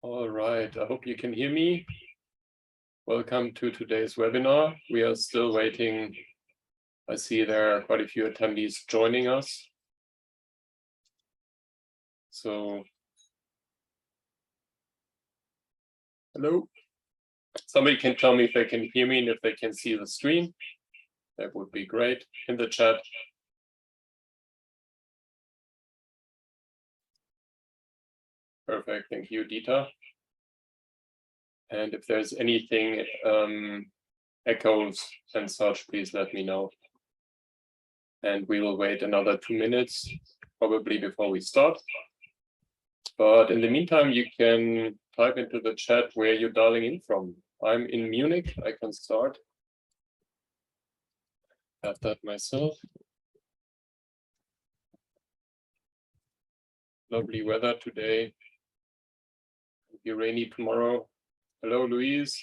All right, I hope you can hear me. Welcome to today's webinar. We are still waiting. I see there are quite a few attendees joining us. So, hello. Somebody can tell me if they can hear me and if they can see the screen. That would be great in the chat. Perfect, thank you, Dita. And if there's anything echoes and such, please let me know. And we will wait another 2 minutes, probably before we start. But in the meantime, you can type into the chat where you're dialing in from. I'm in Munich, I can start. Have that myself. Lovely weather today. It'll be rainy tomorrow. Hello, Louise.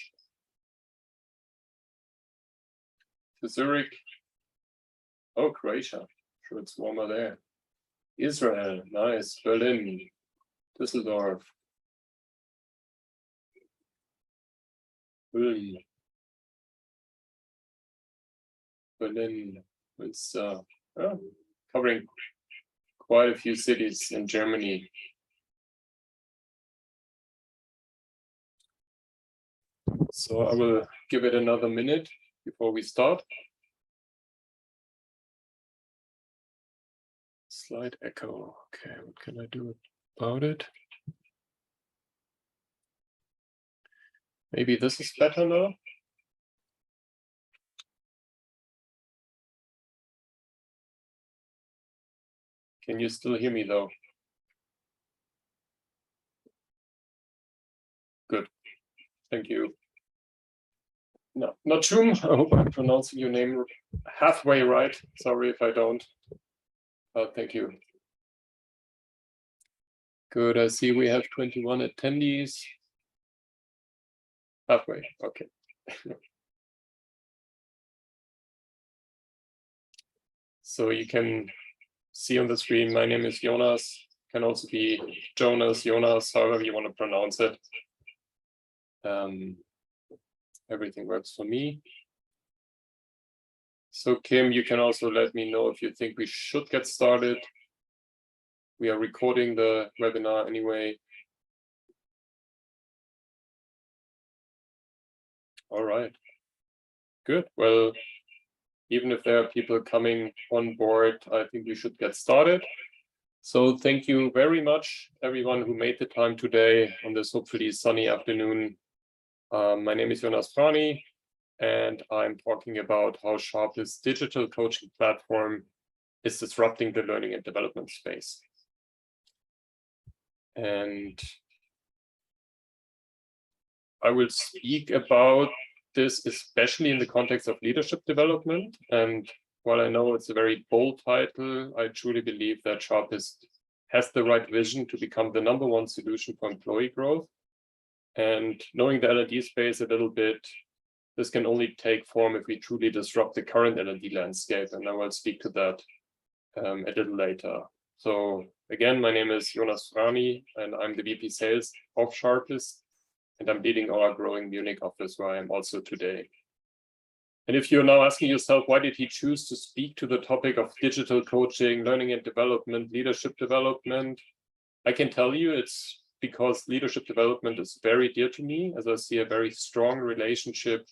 To Zurich. Oh, Croatia. Sure, it's warmer there. Israel, nice. Berlin, Düsseldorf. Ulm. Berlin. It's covering quite a few cities in Germany. So I will give it another minute before we start. Slide echo. Okay, what can I do about it? Maybe this is better now. Can you still hear me though? Good, thank you. No, not Chum. I hope I'm pronouncing your name halfway right. Sorry if I don't. Thank you. Good, I see we have 21 attendees. Halfway, okay. So you can see on the screen, my name is Jonas. Can also be Jonas, Jonas, however you want to pronounce it. Everything works for me. So Kim, you can also let me know if you think we should get started. We are recording the webinar anyway. All right, good. Well, even if there are people coming on board, I think we should get started. So thank you very much, everyone who made the time today on this hopefully sunny afternoon. My name is Jonas Frani, and I'm talking about how Sharpist digital coaching platform is disrupting the learning and development space. And I will speak about this, especially in the context of leadership development. And while I know it's a very bold title, I truly believe that Sharpist has the right vision to become the #1 solution for employee growth. And knowing the L&D space a little bit, this can only take form if we truly disrupt the current L&D landscape. And I will speak to that a little later. So again, my name is Jonas Frani, and I'm the VP Sales of Sharpist. And I'm leading our growing Munich office where I am also today. And if you're now asking yourself, why did he choose to speak to the topic of digital coaching, learning and development, leadership development? I can tell you it's because leadership development is very dear to me, as I see a very strong relationship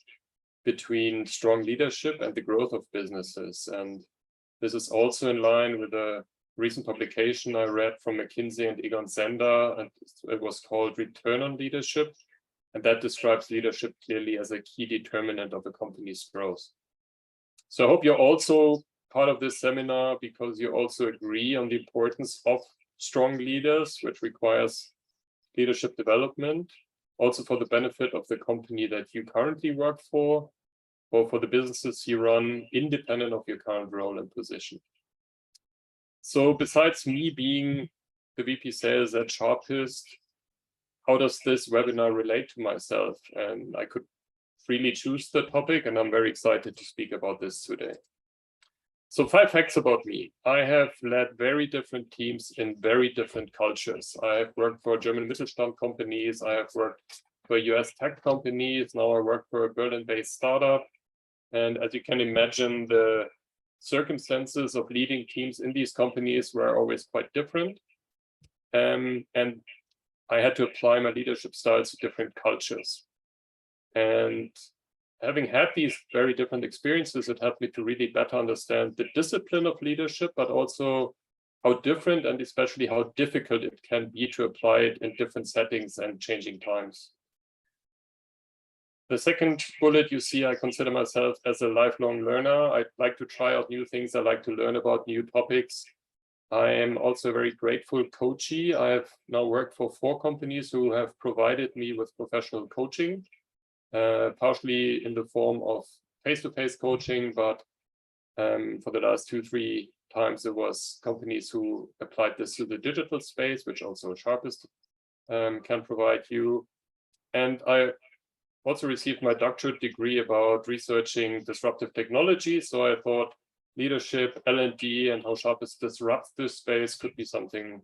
between strong leadership and the growth of businesses. And this is also in line with a recent publication I read from McKinsey and Egon Zehnder, and it was called Return on Leadership. And that describes leadership clearly as a key determinant of a company's growth. So I hope you're also part of this seminar because you also agree on the importance of strong leaders, which requires leadership development, also for the benefit of the company that you currently work for, or for the businesses you run, independent of your current role and position. So besides me being the VP Sales at Sharpist, how does this webinar relate to myself? And I could freely choose the topic, and I'm very excited to speak about this today. So 5 facts about me. I have led very different teams in very different cultures. I have worked for German Mittelstand companies. I have worked for US tech companies. Now I work for a Berlin-based startup. And as you can imagine, the circumstances of leading teams in these companies were always quite different. And I had to apply my leadership styles to different cultures. And having had these very different experiences, it helped me to really better understand the discipline of leadership, but also how different and especially how difficult it can be to apply it in different settings and changing times. The second bullet you see, I consider myself as a lifelong learner. I like to try out new things. I like to learn about new topics. I am also a very grateful coachee. I have now worked for 4 companies who have provided me with professional coaching, partially in the form of face-to-face coaching, but for the last 2-3 times it was companies who applied this to the digital space, which also Sharpist can provide you. And I also received my doctorate degree about researching disruptive technology. So I thought leadership, L&D, and how Sharpist disrupts this space could be something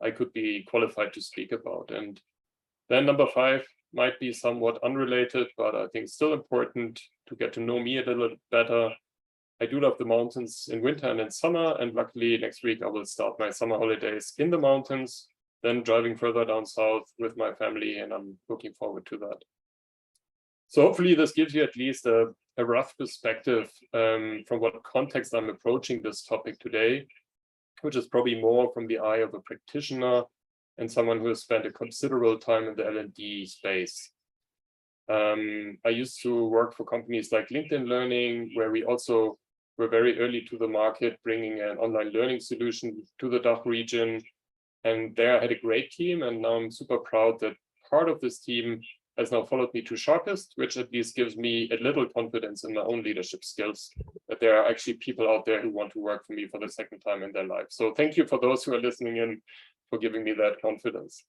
I could be qualified to speak about. And then number 5 might be somewhat unrelated, but I think still important to get to know me a little bit better. I do love the mountains in winter and in summer, and luckily next week I will start my summer holidays in the mountains, then driving further down south with my family, and I'm looking forward to that. So hopefully this gives you at least a rough perspective from what context I'm approaching this topic today, which is probably more from the eye of a practitioner and someone who has spent a considerable time in the L&D space. I used to work for companies like LinkedIn Learning, where we also were very early to the market, bringing an online learning solution to the DACH region. And there I had a great team, and now I'm super proud that part of this team has now followed me to Sharpist, which at least gives me a little confidence in my own leadership skills, that there are actually people out there who want to work for me for the second time in their life. So thank you for those who are listening in for giving me that confidence.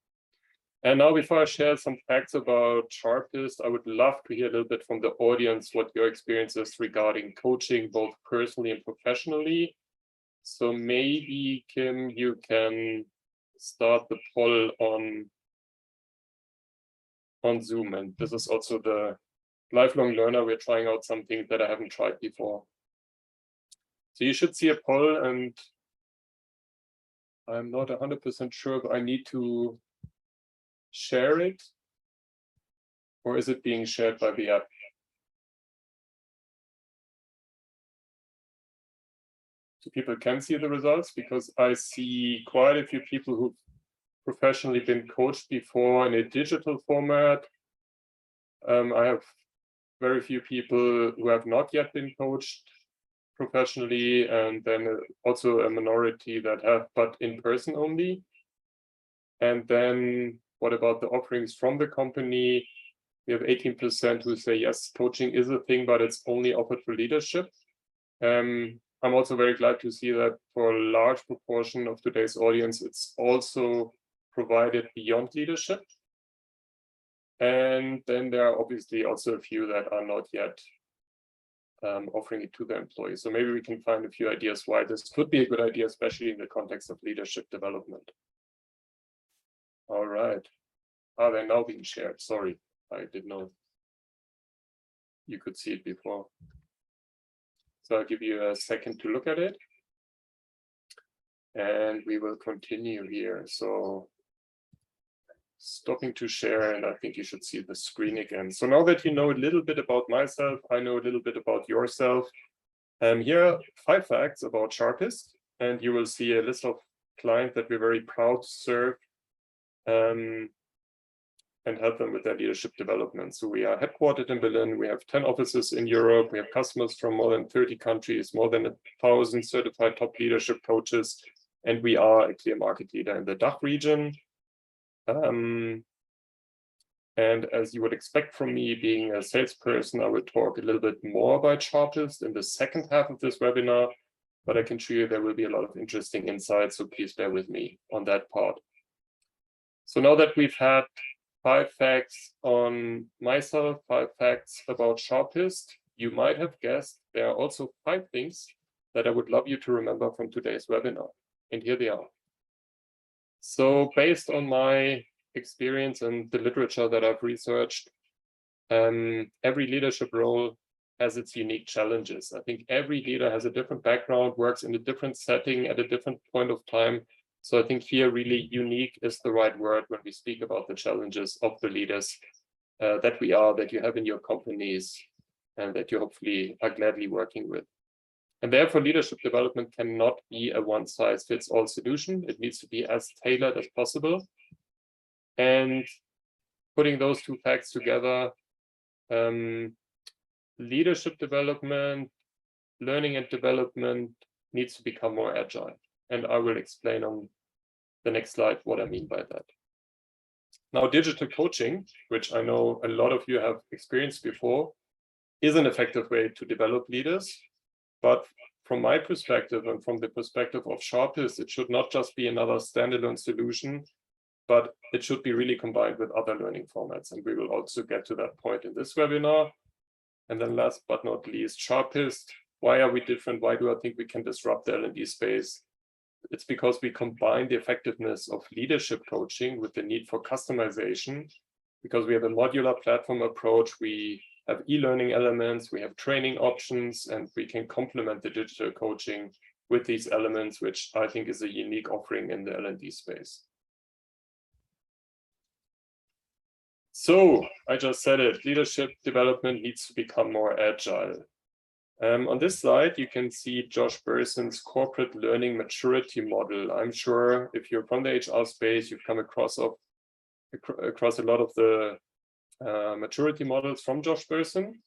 And now, before I share some facts about Sharpist, I would love to hear a little bit from the audience what your experience is regarding coaching, both personally and professionally. So maybe, Kim, you can start the poll on Zoom. And this is also the lifelong learner. We're trying out something that I haven't tried before. So you should see a poll, and I'm not 100% sure if I need to share it, or is it being shared by the app? So people can see the results, because I see quite a few people who've professionally been coached before in a digital format. I have very few people who have not yet been coached professionally, and then also a minority that have, but in person only. And then what about the offerings from the company? We have 18% who say, yes, coaching is a thing, but it's only offered for leadership. I'm also very glad to see that for a large proportion of today's audience, it's also provided beyond leadership. And then there are obviously also a few that are not yet offering it to their employees. So maybe we can find a few ideas why this could be a good idea, especially in the context of leadership development. All right. Are they now being shared? Sorry, I didn't know you could see it before. So I'll give you a second to look at it. And we will continue here. So stopping to share, and I think you should see the screen again. So now that you know a little bit about myself, I know a little bit about yourself. Here are 5 facts about Sharpist, and you will see a list of clients that we're very proud to serve and help them with their leadership development. So we are headquartered in Berlin. We have 10 offices in Europe. We have customers from more than 30 countries, more than 1,000 certified top leadership coaches, and we are a clear market leader in the DACH region. And as you would expect from me, being a salesperson, I will talk a little bit more about Sharpist in the second half of this webinar, but I can assure you there will be a lot of interesting insights, so please bear with me on that part. So now that we've had 5 facts on myself, 5 facts about Sharpist, you might have guessed there are also 5 things that I would love you to remember from today's webinar. And here they are. So based on my experience and the literature that I've researched, every leadership role has its unique challenges. I think every leader has a different background, works in a different setting at a different point of time. So I think here really unique is the right word when we speak about the challenges of the leaders that you have in your companies and that you hopefully are gladly working with. And therefore, leadership development cannot be a one-size-fits-all solution. It needs to be as tailored as possible. And putting those two facts together, leadership development, learning and development needs to become more agile. And I will explain on the next slide what I mean by that. Now, digital coaching, which I know a lot of you have experienced before, is an effective way to develop leaders. But from my perspective and from the perspective of Sharpist, it should not just be another standalone solution, but it should be really combined with other learning formats. And we will also get to that point in this webinar. And then last but not least, Sharpist. Why are we different? Why do I think we can disrupt the L&D space? It's because we combine the effectiveness of leadership coaching with the need for customization, because we have a modular platform approach. We have e-learning elements, we have training options, and we can complement the digital coaching with these elements, which I think is a unique offering in the L&D space. So I just said it, leadership development needs to become more agile. On this slide, you can see Josh Berson's corporate learning maturity model. I'm sure if you're from the HR space, you've come across a lot of the maturity models from Josh Berson.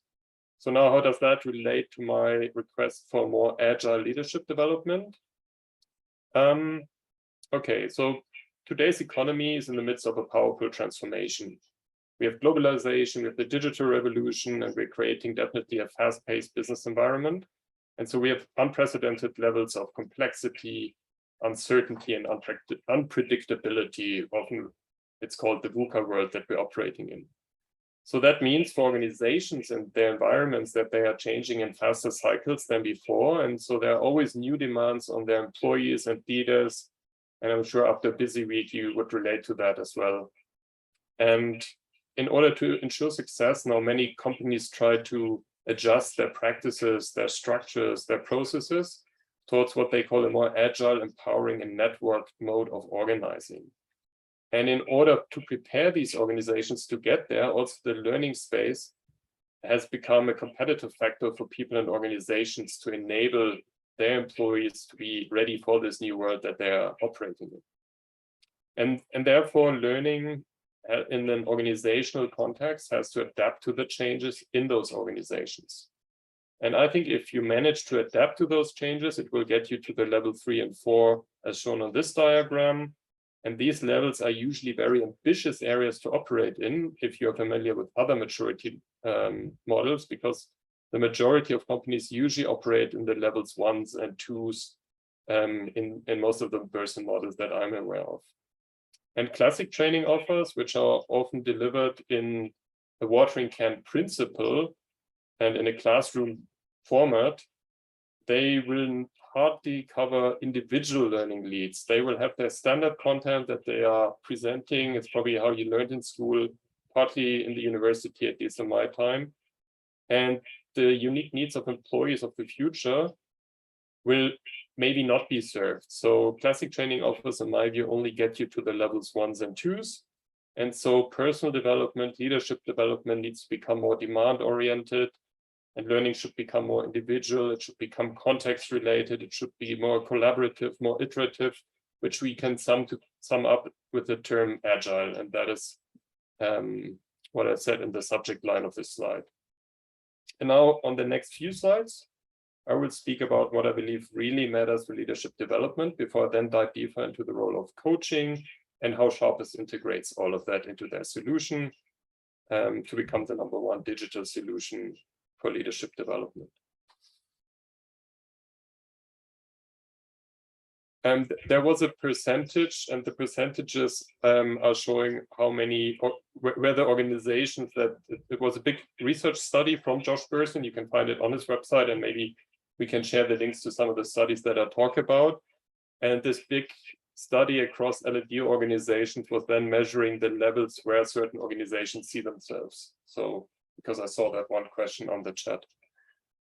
So now how does that relate to my request for more agile leadership development? Okay, so today's economy is in the midst of a powerful transformation. We have globalization, we have the digital revolution, and we're creating definitely a fast-paced business environment. And so we have unprecedented levels of complexity, uncertainty, and unpredictability. Often it's called the VUCA world that we're operating in. So that means for organizations and their environments that they are changing in faster cycles than before. And so there are always new demands on their employees and leaders. And I'm sure after a busy week, you would relate to that as well. And in order to ensure success, now many companies try to adjust their practices, their structures, their processes towards what they call a more agile, empowering, and networked mode of organizing. And in order to prepare these organizations to get there, also the learning space has become a competitive factor for people and organizations to enable their employees to be ready for this new world that they are operating in. And therefore, learning in an organizational context has to adapt to the changes in those organizations. And I think if you manage to adapt to those changes, it will get you to the level 3 and 4 as shown on this diagram. And these levels are usually very ambitious areas to operate in if you're familiar with other maturity models, because the majority of companies usually operate in the levels 1s and 2s in most of the Berson models that I'm aware of. And classic training offers, which are often delivered in a watering can principle and in a classroom format, they will hardly cover individual learning leads. They will have their standard content that they are presenting. It's probably how you learned in school, partly in the university, at least in my time. And the unique needs of employees of the future will maybe not be served. So classic training offers, in my view, only get you to the levels 1s and 2s. And so personal development, leadership development needs to become more demand-oriented, and learning should become more individual. It should become context-related. It should be more collaborative, more iterative, which we can sum up with the term agile. And that is what I said in the subject line of this slide. And now on the next few slides, I will speak about what I believe really matters for leadership development before I then dive deeper into the role of coaching and how Sharpist integrates all of that into their solution to become the #1 digital solution for leadership development. And there was a percentage, and the percentages are showing how many, where the organizations that, it was a big research study from Josh Berson. You can find it on his website, and maybe we can share the links to some of the studies that I talk about. And this big study across L&D organizations was then measuring the levels where certain organizations see themselves. So, because I saw that one question on the chat.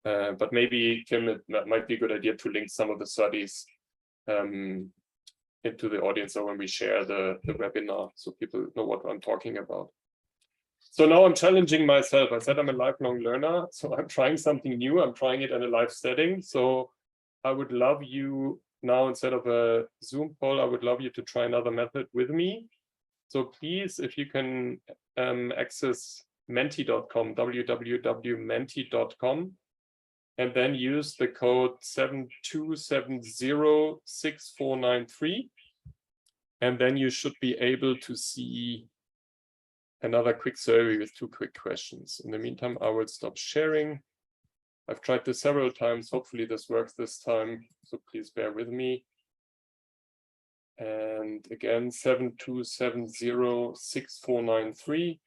But maybe, Kim, it might be a good idea to link some of the studies into the audience, or when we share the webinar, so people know what I'm talking about. So now I'm challenging myself. I said I'm a lifelong learner, so I'm trying something new. I'm trying it in a live setting. So I would love you now, instead of a Zoom poll, I would love you to try another method with me. So please, if you can access menti.com, www.menti.com, and then use the code 72706493. And then you should be able to see another quick survey with 2 quick questions. In the meantime, I will stop sharing. I've tried this several times. Hopefully this works this time. So please bear with me. And again, 72706493.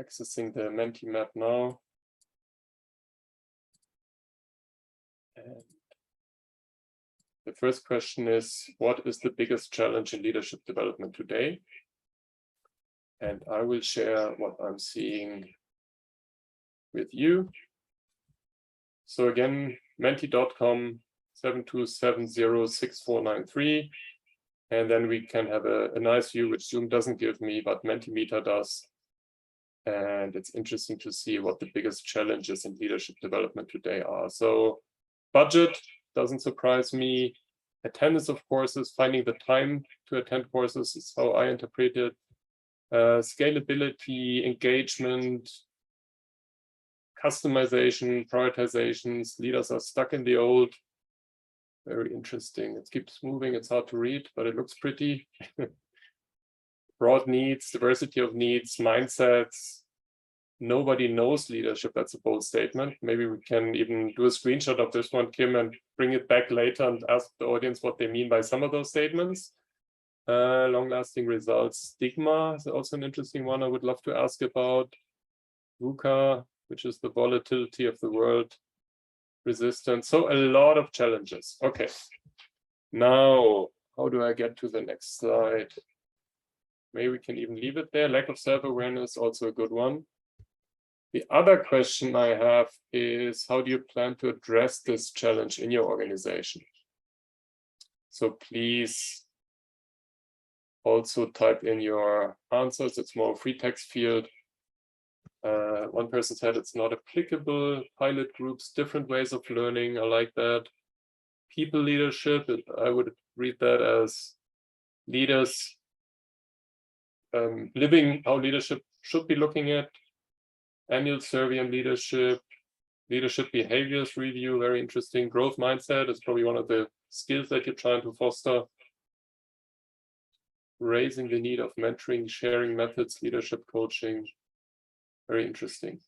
Accessing the Menti map now. And the first question is, what is the biggest challenge in leadership development today? And I will share what I'm seeing with you. So again, menti.com 72706493. And then we can have a nice view, which Zoom doesn't give me, but Mentimeter does. And it's interesting to see what the biggest challenges in leadership development today are. So budget doesn't surprise me. Attendance of courses, finding the time to attend courses is how I interpret it. Scalability, engagement, customization, prioritizations. Leaders are stuck in the old. Very interesting. It keeps moving. It's hard to read, but it looks pretty. Broad needs, diversity of needs, mindsets. Nobody knows leadership. That's a bold statement. Maybe we can even do a screenshot of this one, Kim, and bring it back later and ask the audience what they mean by some of those statements. Long-lasting results. Stigma is also an interesting one I would love to ask about. VUCA, which is the volatility of the world. Resistance. So a lot of challenges. Okay. Now, how do I get to the next slide? Maybe we can even leave it there. Lack of self-awareness, also a good one. The other question I have is, how do you plan to address this challenge in your organization? So please also type in your answers. It's more a free text field. One person said it's not applicable. Pilot groups, different ways of learning. I like that. People leadership, I would read that as leaders living how leadership should be looking at. Annual survey on leadership, leadership behaviors review, very interesting. Growth mindset is probably one of the skills that you're trying to foster. Raising the need of mentoring, sharing methods, leadership coaching. Very interesting.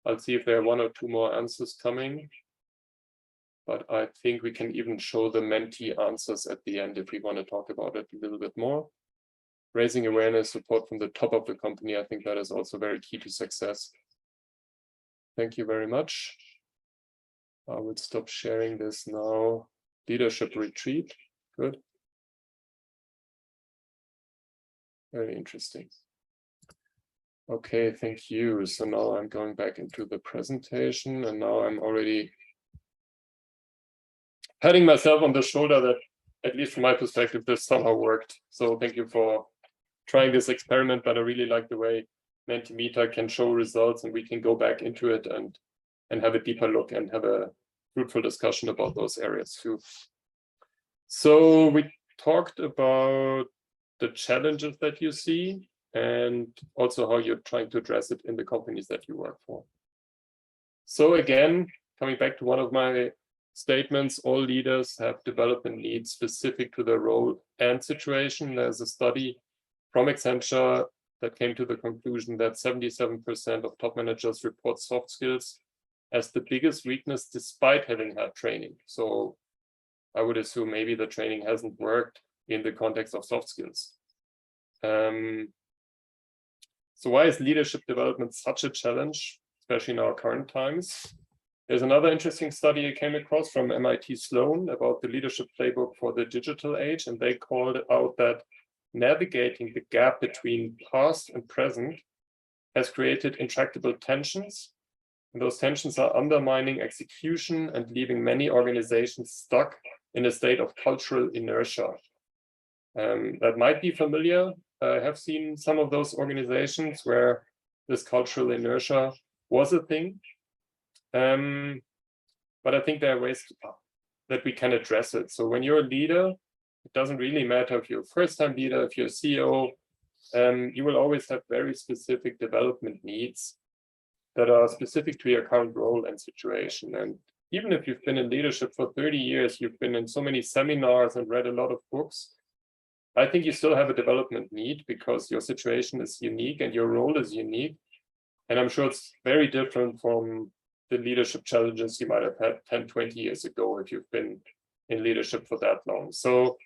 I'll see if there are 1 or 2 more answers coming. But I think we can even show the Menti answers at the end if we want to talk about it a little bit more. Raising awareness, support from the top of the company. I think that is also very key to success. Thank you very much. I would stop sharing this now. Leadership retreat. Good. Very interesting. Okay, thank you. So now I'm going back into the presentation, and now I'm already patting myself on the shoulder that, at least from my perspective, this somehow worked. So thank you for trying this experiment, but I really like the way Mentimeter can show results, and we can go back into it and have a deeper look and have a fruitful discussion about those areas too. So we talked about the challenges that you see and also how you're trying to address it in the companies that you work for. So again, coming back to one of my statements, all leaders have development needs specific to their role and situation. There's a study from Accenture that came to the conclusion that 77% of top managers report soft skills as the biggest weakness despite having had training. So I would assume maybe the training hasn't worked in the context of soft skills. So why is leadership development such a challenge, especially in our current times? There's another interesting study I came across from MIT Sloan about the leadership playbook for the digital age, and they called out that navigating the gap between past and present has created intractable tensions. And those tensions are undermining execution and leaving many organizations stuck in a state of cultural inertia. That might be familiar. I have seen some of those organizations where this cultural inertia was a thing. But I think there are ways that we can address it. So when you're a leader, it doesn't really matter if you're a first-time leader, if you're a CEO, you will always have very specific development needs that are specific to your current role and situation. And even if you've been in leadership for 30 years, you've been in so many seminars and read a lot of books, I think you still have a development need because your situation is unique and your role is unique. And I'm sure it's very different from the leadership challenges you might have had 10, 20 years ago if you've been in leadership for that long. So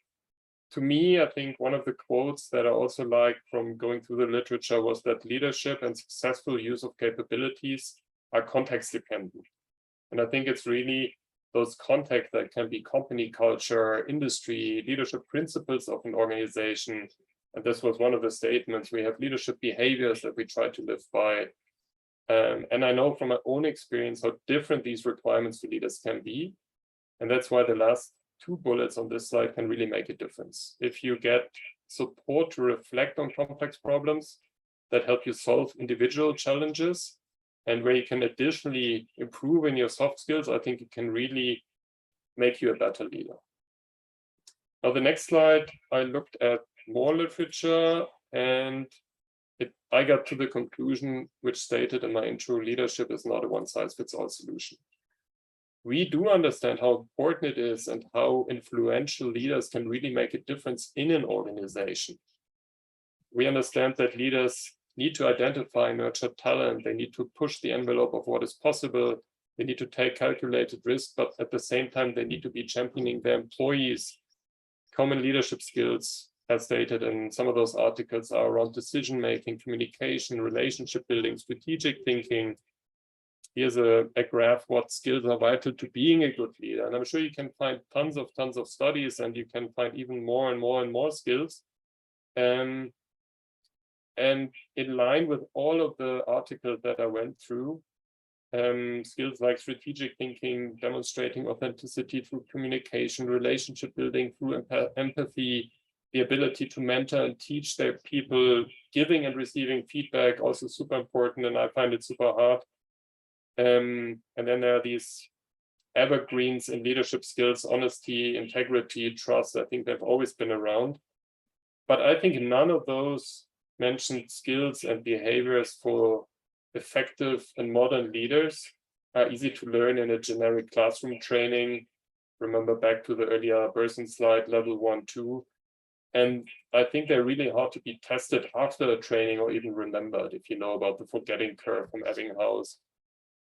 to me, I think one of the quotes that I also like from going through the literature was that leadership and successful use of capabilities are context dependent. And I think it's really those contexts that can be company culture, industry, leadership principles of an organization. And this was one of the statements. We have leadership behaviors that we try to live by. And I know from my own experience how different these requirements for leaders can be. And that's why the last 2 bullets on this slide can really make a difference. If you get support to reflect on complex problems that help you solve individual challenges, and where you can additionally improve in your soft skills, I think it can really make you a better leader. Now, the next slide, I looked at more literature, and I got to the conclusion, which stated in my intro, leadership is not a one-size-fits-all solution. We do understand how important it is and how influential leaders can really make a difference in an organization. We understand that leaders need to identify and nurture talent. They need to push the envelope of what is possible. They need to take calculated risk, but at the same time, they need to be championing their employees. Common leadership skills, as stated in some of those articles, are around decision-making, communication, relationship building, strategic thinking. Here's a graph, what skills are vital to being a good leader. And I'm sure you can find tons of studies, and you can find even more and more skills. And in line with all of the articles that I went through, skills like strategic thinking, demonstrating authenticity through communication, relationship building through empathy, the ability to mentor and teach their people, giving and receiving feedback, also super important, and I find it super hard. And then there are these evergreens in leadership skills, honesty, integrity, trust. I think they've always been around. But I think none of those mentioned skills and behaviors for effective and modern leaders are easy to learn in a generic classroom training. Remember back to the earlier person slide, level 1, 2. And I think they're really hard to be tested after a training or even remembered, if you know about the forgetting curve from Ebbinghaus.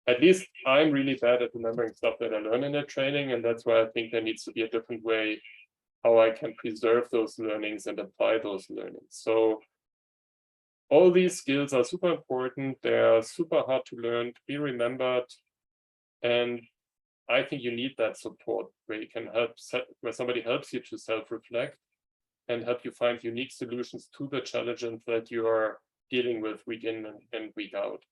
At least I'm really bad at remembering stuff that I learn in a training, and that's why I think there needs to be a different way how I can preserve those learnings and apply those learnings. So all these skills are super important. They're super hard to learn, to be remembered. And I think you need that support where you can where somebody helps you to self-reflect and help you find unique solutions to the challenges that you are dealing with week in and week out.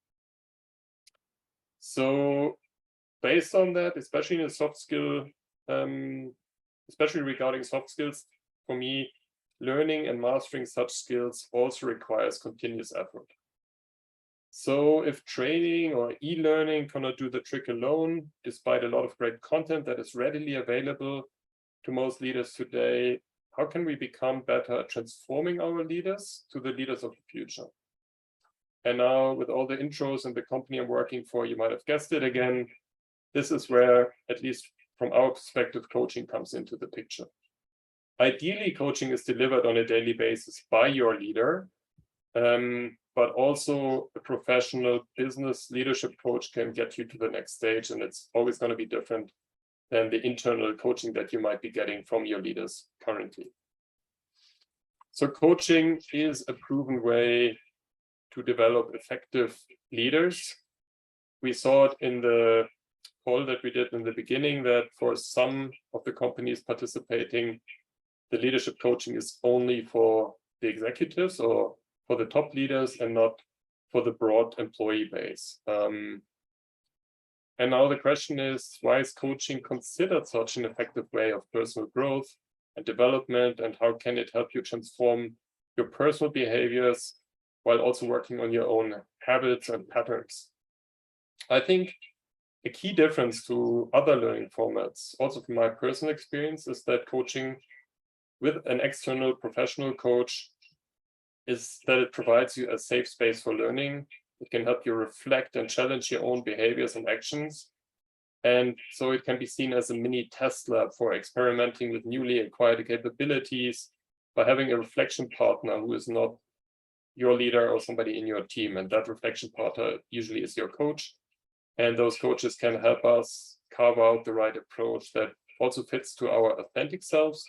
So based on that, especially in a soft skill, especially regarding soft skills, for me, learning and mastering such skills also requires continuous effort. So if training or e-learning cannot do the trick alone, despite a lot of great content that is readily available to most leaders today, how can we become better at transforming our leaders to the leaders of the future? And now with all the intros and the company I'm working for, you might have guessed it again, this is where, at least from our perspective, coaching comes into the picture. Ideally, coaching is delivered on a daily basis by your leader, but also a professional business leadership coach can get you to the next stage, and it's always going to be different than the internal coaching that you might be getting from your leaders currently. So coaching is a proven way to develop effective leaders. We saw it in the poll that we did in the beginning that for some of the companies participating, the leadership coaching is only for the executives or for the top leaders and not for the broad employee base. And now the question is, why is coaching considered such an effective way of personal growth and development, and how can it help you transform your personal behaviors while also working on your own habits and patterns? I think a key difference to other learning formats, also from my personal experience, is that coaching with an external professional coach is that it provides you a safe space for learning. It can help you reflect and challenge your own behaviors and actions. And so it can be seen as a mini test lab for experimenting with newly acquired capabilities by having a reflection partner who is not your leader or somebody in your team. And that reflection partner usually is your coach. And those coaches can help us carve out the right approach that also fits to our authentic selves,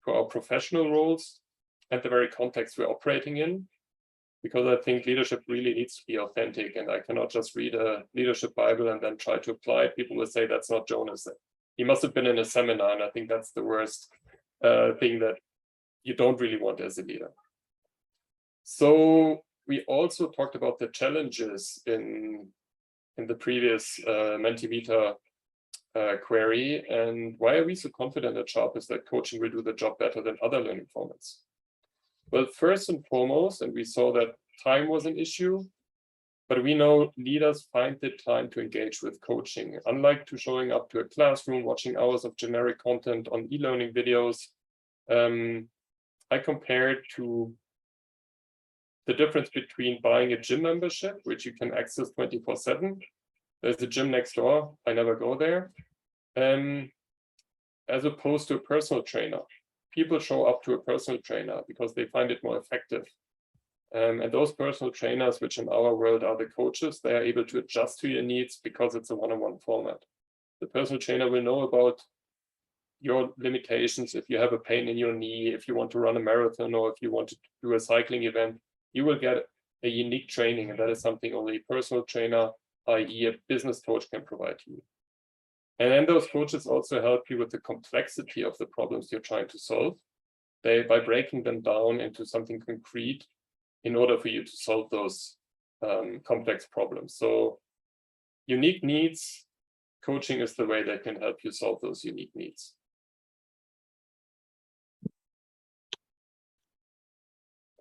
to our professional roles, and the very context we're operating in. Because I think leadership really needs to be authentic, and I cannot just read a leadership Bible and then try to apply it. People will say that's not Jonas. He must have been in a seminar, and I think that's the worst thing that you don't really want as a leader. So we also talked about the challenges in the previous Mentimeter query, and why are we so confident at Sharpist that coaching will do the job better than other learning formats? Well, first and foremost, and we saw that time was an issue, but we know leaders find the time to engage with coaching. Unlike to showing up to a classroom, watching hours of generic content on e-learning videos, I compared to the difference between buying a gym membership, which you can access 24/7. There's a gym next door, I never go there, as opposed to a personal trainer. People show up to a personal trainer because they find it more effective. And those personal trainers, which in our world are the coaches, they are able to adjust to your needs because it's a one-on-one format. The personal trainer will know about your limitations. If you have a pain in your knee, if you want to run a marathon, or if you want to do a cycling event, you will get a unique training. And that is something only a personal trainer, i.e. a business coach, can provide you. And then those coaches also help you with the complexity of the problems you're trying to solve, by breaking them down into something concrete in order for you to solve those complex problems. So unique needs, coaching is the way that can help you solve those unique needs.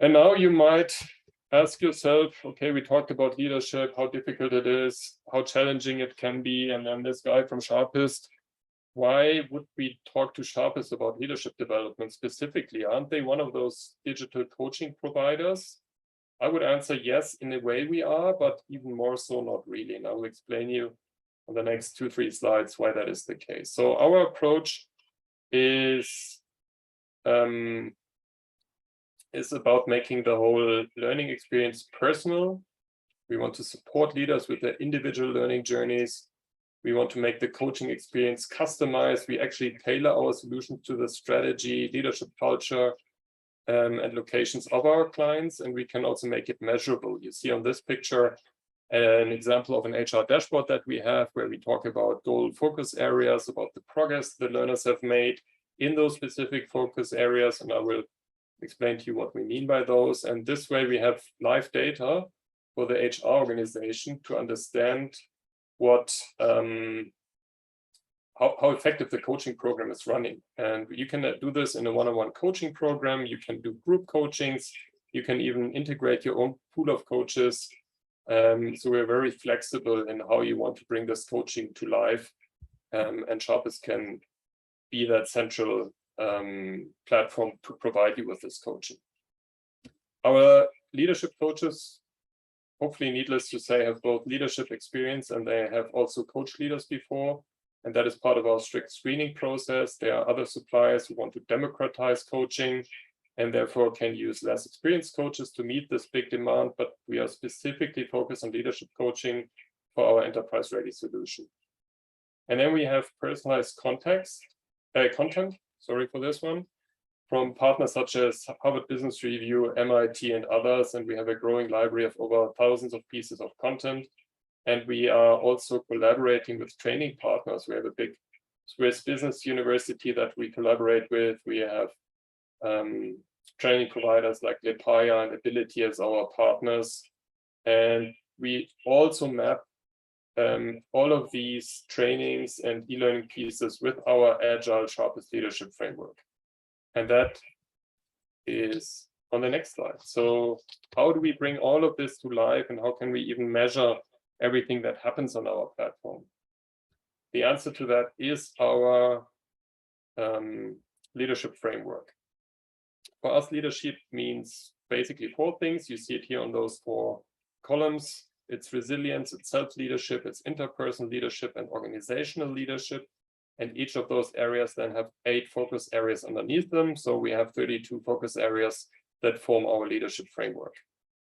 And now you might ask yourself, okay, we talked about leadership, how difficult it is, how challenging it can be. And then this guy from Sharpist, why would we talk to Sharpist about leadership development specifically? Aren't they one of those digital coaching providers? I would answer yes, in a way we are, but even more so not really. And I will explain you on the next 2-3 slides why that is the case. So our approach is about making the whole learning experience personal. We want to support leaders with their individual learning journeys. We want to make the coaching experience customized. We actually tailor our solutions to the strategy, leadership culture, and locations of our clients. And we can also make it measurable. You see on this picture an example of an HR dashboard that we have, where we talk about goal focus areas, about the progress the learners have made in those specific focus areas. And I will explain to you what we mean by those. And this way we have live data for the HR organization to understand what how effective the coaching program is running. And you can do this in a one-on-one coaching program. You can do group coachings. You can even integrate your own pool of coaches. So we're very flexible in how you want to bring this coaching to life. And Sharpist can be that central platform to provide you with this coaching. Our leadership coaches, hopefully needless to say, have both leadership experience and they have also coached leaders before. And that is part of our strict screening process. There are other suppliers who want to democratize coaching and therefore can use less experienced coaches to meet this big demand. But we are specifically focused on leadership coaching for our enterprise-ready solution. And then we have personalized content, sorry for this one, from partners such as Harvard Business Review, MIT, and others. And we have a growing library of over thousands of pieces of content. And we are also collaborating with training partners. We have a big Swiss business university that we collaborate with. We have training providers like Lepaya and Ability as our partners. And we also map all of these trainings and e-learning pieces with our Agile Sharpist leadership framework. And that is on the next slide. So how do we bring all of this to life, and how can we even measure everything that happens on our platform? The answer to that is our leadership framework. For us, leadership means basically 4 things. You see it here on those 4 columns. It's resilience, it's self-leadership, it's interpersonal leadership, and organizational leadership. And each of those areas then have 8 focus areas underneath them. So we have 32 focus areas that form our leadership framework.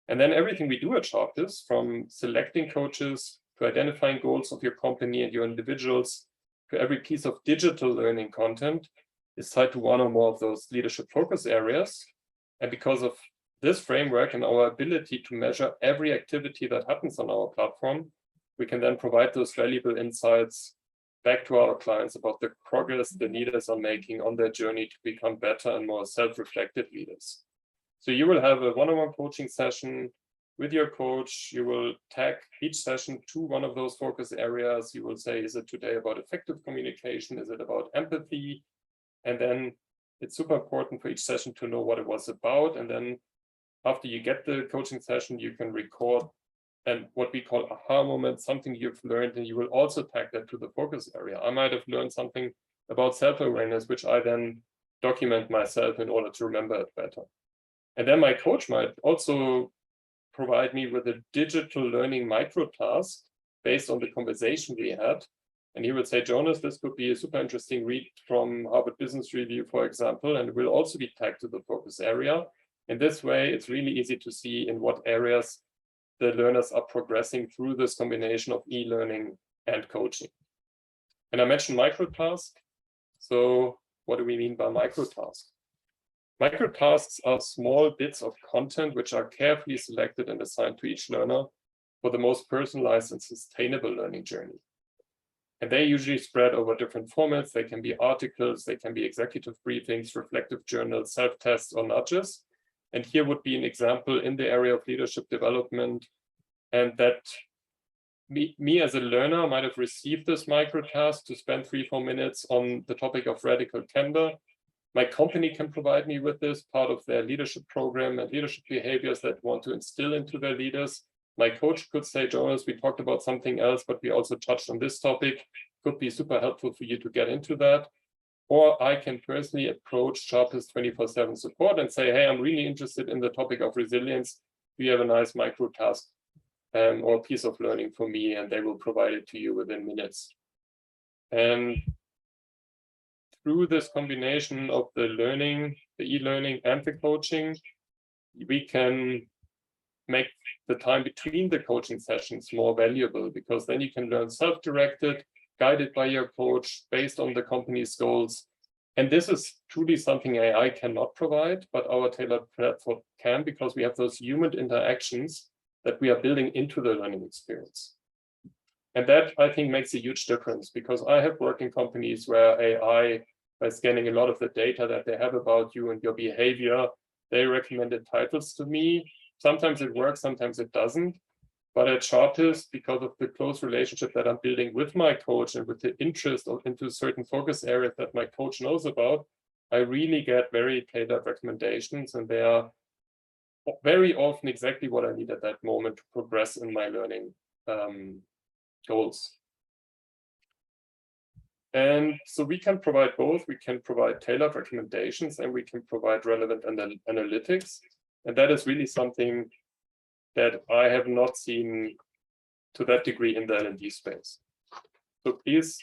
And then everything we do at Sharpist, from selecting coaches to identifying goals of your company and your individuals, to every piece of digital learning content, is tied to one or more of those leadership focus areas. And because of this framework and our ability to measure every activity that happens on our platform, we can then provide those valuable insights back to our clients about the progress the leaders are making on their journey to become better and more self-reflective leaders. So you will have a one-on-one coaching session with your coach. You will tag each session to one of those focus areas. You will say, is it today about effective communication? Is it about empathy? And then it's super important for each session to know what it was about. And then after you get the coaching session, you can record and what we call aha moment, something you've learned, and you will also tag that to the focus area. I might have learned something about self-awareness, which I then document myself in order to remember it better. And then my coach might also provide me with a digital learning micro task based on the conversation we had. And he would say, Jonas, this could be a super interesting read from Harvard Business Review, for example, and it will also be tagged to the focus area. In this way, it's really easy to see in what areas the learners are progressing through this combination of e-learning and coaching. And I mentioned microtasks. So what do we mean by microtasks? Microtasks are small bits of content which are carefully selected and assigned to each learner for the most personalized and sustainable learning journey. And they usually spread over different formats. They can be articles, they can be executive briefings, reflective journals, self-tests, or nudges. And here would be an example in the area of leadership development, and that me as a learner might have received this microtask to spend 3-4 minutes on the topic of radical candor. My company can provide me with this, part of their leadership program and leadership behaviors that want to instill into their leaders. My coach could say, Jonas, we talked about something else, but we also touched on this topic. Could be super helpful for you to get into that. Or I can personally approach Sharpist 24/7 support and say, hey, I'm really interested in the topic of resilience. Do you have a nice micro task or piece of learning for me? And they will provide it to you within minutes. And through this combination of the learning, the e-learning and the coaching, we can make the time between the coaching sessions more valuable, because then you can learn self-directed, guided by your coach based on the company's goals. And this is truly something AI cannot provide, but our tailored platform can, because we have those human interactions that we are building into the learning experience. And that, I think, makes a huge difference, because I have worked in companies where AI, by scanning a lot of the data that they have about you and your behavior, they recommended titles to me. Sometimes it works, sometimes it doesn't. But at Sharpist, because of the close relationship that I'm building with my coach and with the interest into certain focus areas that my coach knows about, I really get very tailored recommendations, and they are very often exactly what I need at that moment to progress in my learning goals. And so we can provide both. We can provide tailored recommendations, and we can provide relevant analytics. And that is really something that I have not seen to that degree in the L&D space. So please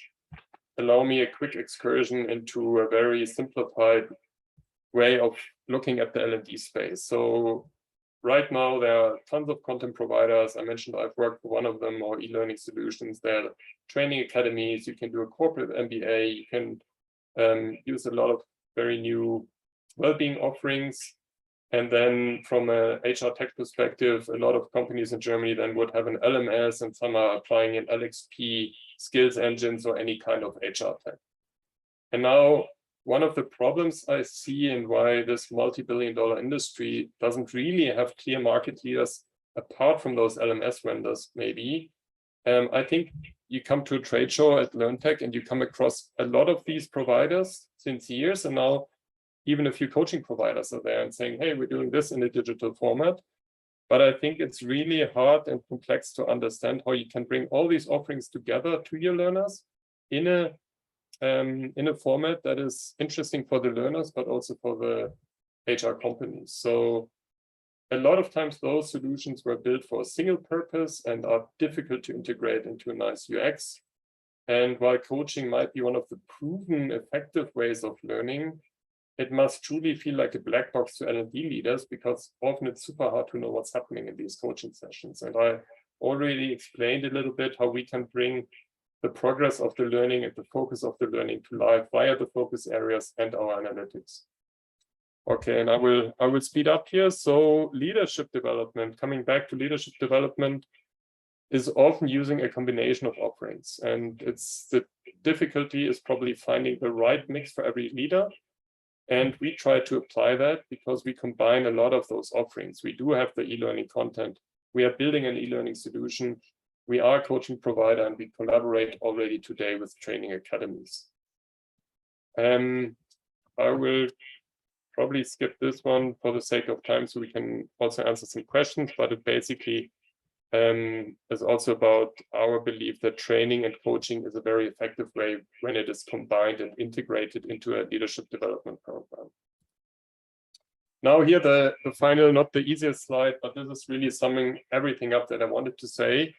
allow me a quick excursion into a very simplified way of looking at the L&D space. So right now, there are tons of content providers. I mentioned I've worked for one of them, or e-learning solutions. There are training academies. You can do a corporate MBA. You can use a lot of very new well-being offerings. And then from a HR tech perspective, a lot of companies in Germany then would have an LMS, and some are applying an LXP skills engines or any kind of HR tech. And now one of the problems I see and why this multi-billion-dollar industry doesn't really have clear market leaders apart from those LMS vendors, maybe. I think you come to a trade show at LearnTech and you come across a lot of these providers since years, and now even a few coaching providers are there and saying, hey, we're doing this in a digital format. But I think it's really hard and complex to understand how you can bring all these offerings together to your learners in a format that is interesting for the learners, but also for the HR companies. So a lot of times those solutions were built for a single purpose and are difficult to integrate into a nice UX. And while coaching might be one of the proven effective ways of learning, it must truly feel like a black box to L&D leaders, because often it's super hard to know what's happening in these coaching sessions. And I already explained a little bit how we can bring the progress of the learning and the focus of the learning to life via the focus areas and our analytics. Okay, and I will speed up here. So leadership development, coming back to leadership development, is often using a combination of offerings. And the difficulty is probably finding the right mix for every leader. And we try to apply that because we combine a lot of those offerings. We do have the e-learning content. We are building an e-learning solution. We are a coaching provider, and we collaborate already today with training academies. I will probably skip this one for the sake of time, so we can also answer some questions, but it basically is also about our belief that training and coaching is a very effective way when it is combined and integrated into a leadership development program. Now here, the final, not the easiest slide, but this is really summing everything up that I wanted to say.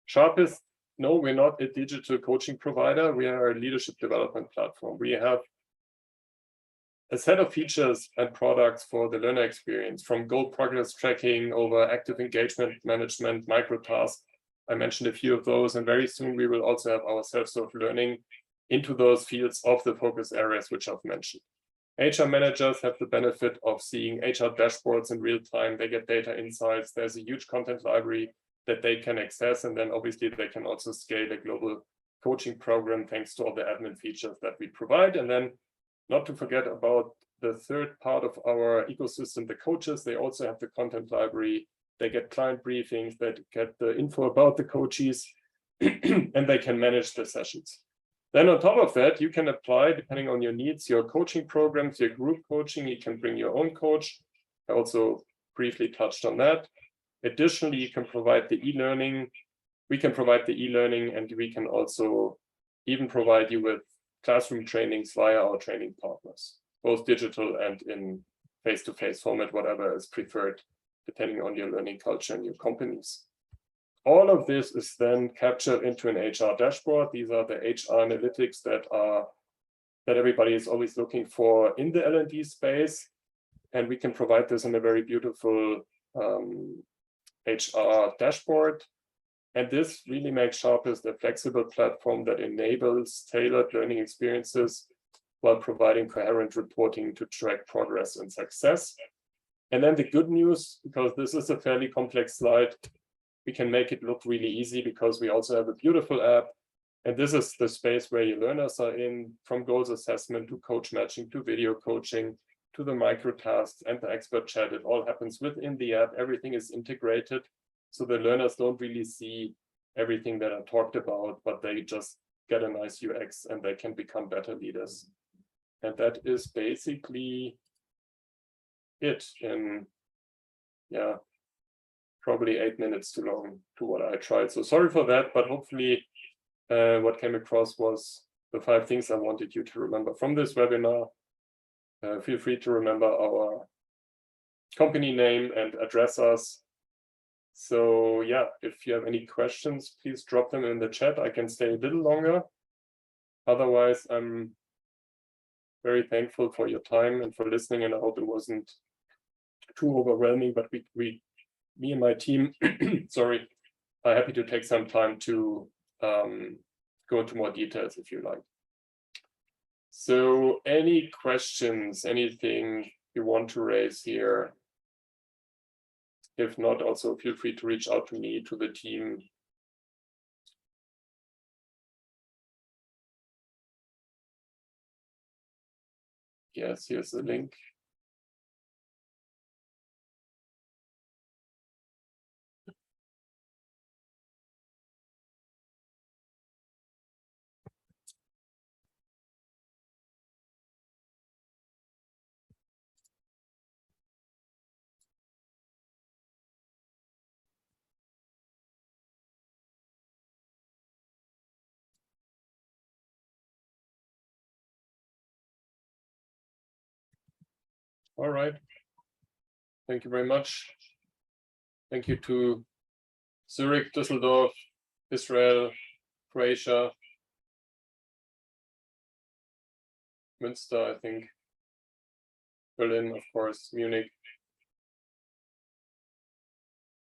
Sharpist, no, we're not a digital coaching provider. We are a leadership development platform. We have a set of features and products for the learner experience, from goal progress tracking over active engagement management, micro tasks. I mentioned a few of those, and very soon we will also have our self-serve learning into those fields of the focus areas which I've mentioned. HR managers have the benefit of seeing HR dashboards in real time. They get data insights. There's a huge content library that they can access, and then obviously they can also scale a global coaching program thanks to all the admin features that we provide. And then not to forget about the third part of our ecosystem, the coaches. They also have the content library. They get client briefings, they get the info about the coaches, and they can manage the sessions. Then on top of that, you can apply, depending on your needs, your coaching programs, your group coaching. You can bring your own coach. I also briefly touched on that. Additionally, you can provide the e-learning. We can provide the e-learning, and we can also even provide you with classroom trainings via our training partners, both digital and in face-to-face format, whatever is preferred, depending on your learning culture and your companies. All of this is then captured into an HR dashboard. These are the HR analytics that everybody is always looking for in the L&D space. And we can provide this in a very beautiful HR dashboard. And this really makes Sharpist a flexible platform that enables tailored learning experiences while providing coherent reporting to track progress and success. And then the good news, because this is a fairly complex slide, we can make it look really easy because we also have a beautiful app. And this is the space where your learners are in, from goals assessment to coach matching to video coaching to the micro tasks and the expert chat. It all happens within the app. Everything is integrated. So the learners don't really see everything that I talked about, but they just get a nice UX and they can become better leaders. And that is basically it in, yeah, probably 8 minutes too long to what I tried. So sorry for that, but hopefully what came across was the 5 things I wanted you to remember from this webinar. Feel free to remember our company name and address us. So yeah, if you have any questions, please drop them in the chat. I can stay a little longer. Otherwise, I'm very thankful for your time and for listening, and I hope it wasn't too overwhelming, but me and my team, sorry, are happy to take some time to go into more details if you like. So any questions, anything you want to raise here? If not, also feel free to reach out to me, to the team. Yes, here's the link. All right. Thank you very much. Thank you to Zurich, Düsseldorf, Israel, Croatia, Münster, I think, Berlin, of course, Munich.